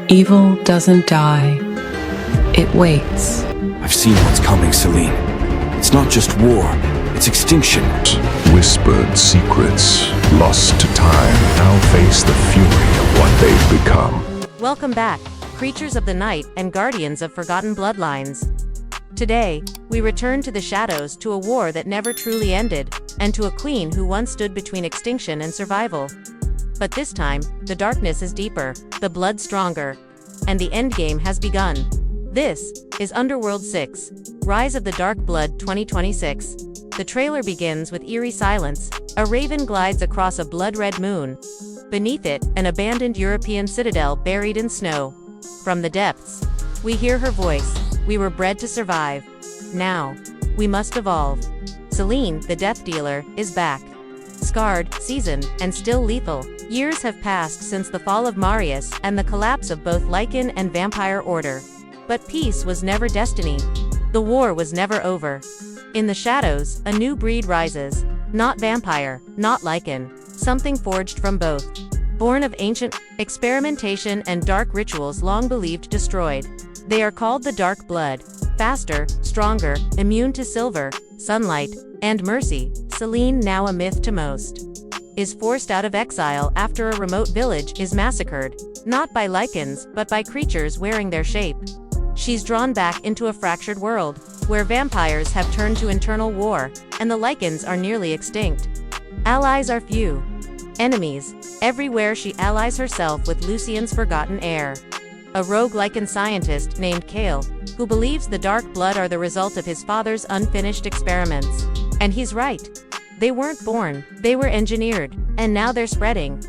Evil doesn't die. It waits. I've seen what's coming, Selene. It's not just war, it's extinction. Whispered secrets, lost to time, now face the fury of what they've become. Welcome back, creatures of the night and guardians of forgotten bloodlines. Today, we return to the shadows, to a war that never truly ended, and to a queen who once stood between extinction and survival. But this time, the darkness is deeper, the blood stronger, and the endgame has begun. This is Underworld 6, Rise of the Dark Blood 2026. The trailer begins with eerie silence. A raven glides across a blood-red moon. Beneath it, an abandoned European citadel buried in snow. From the depths, we hear her voice. We were bred to survive. Now, we must evolve. Selene, the death dealer, is back. Scarred, seasoned, and still lethal. Years have passed since the fall of Marius and the collapse of both Lycan and Vampire Order. But peace was never destiny. The war was never over. In the shadows, a new breed rises. Not vampire, not Lycan. Something forged from both. Born of ancient experimentation and dark rituals long believed destroyed. They are called the Dark Blood. Faster, stronger, immune to silver, sunlight, and mercy. Selene, now a myth to most, is forced out of exile after a remote village is massacred. Not by Lycans, but by creatures wearing their shape. She's drawn back into a fractured world, where vampires have turned to internal war, and the Lycans are nearly extinct. Allies are few. Enemies. Everywhere she allies herself with Lucian's forgotten heir, a rogue Lycan scientist named Kale, who believes the Dark Blood are the result of his father's unfinished experiments. And he's right. They weren't born, they were engineered, and now they're spreading.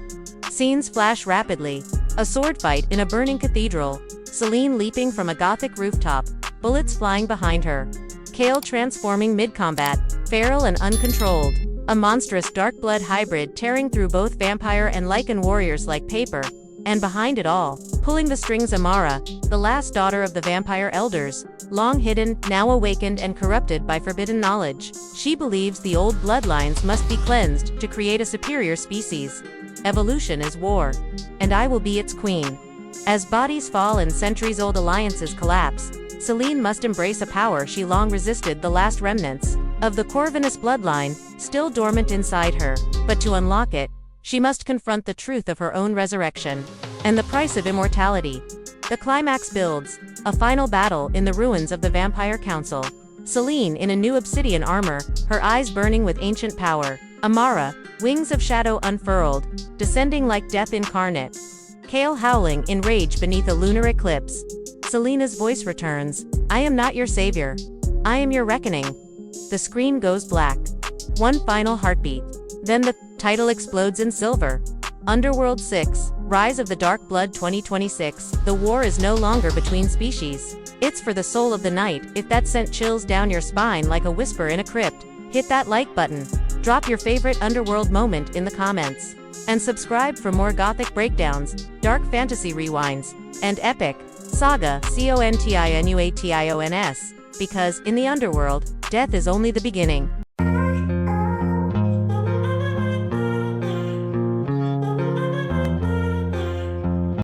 Scenes flash rapidly. A sword fight in a burning cathedral. Selene leaping from a gothic rooftop, bullets flying behind her. Kale transforming mid-combat, feral and uncontrolled. A monstrous Dark Blood hybrid tearing through both vampire and Lycan warriors like paper. And behind it all, pulling the strings, Amara, the last daughter of the vampire elders, long hidden, now awakened and corrupted by forbidden knowledge. She believes the old bloodlines must be cleansed to create a superior species. Evolution is war, and I will be its queen. As bodies fall and centuries-old alliances collapse, Selene must embrace a power she long resisted, the last remnants of the Corvinus bloodline, still dormant inside her. But to unlock it, she must confront the truth of her own resurrection, and the price of immortality. The climax builds, a final battle in the ruins of the Vampire Council. Selene in a new obsidian armor, her eyes burning with ancient power. Amara, wings of shadow unfurled, descending like death incarnate. Kale howling in rage beneath a lunar eclipse. Selena's voice returns. I am not your savior. I am your reckoning. The screen goes black. One final heartbeat. Then the title explodes in silver. Underworld 6, Rise of the Dark Blood 2026. The war is no longer between species. It's for the soul of the night. If that sent chills down your spine like a whisper in a crypt, hit that like button. Drop your favorite Underworld moment in the comments. And subscribe for more gothic breakdowns, dark fantasy rewinds, and epic saga continuations. Because, in the Underworld, death is only the beginning.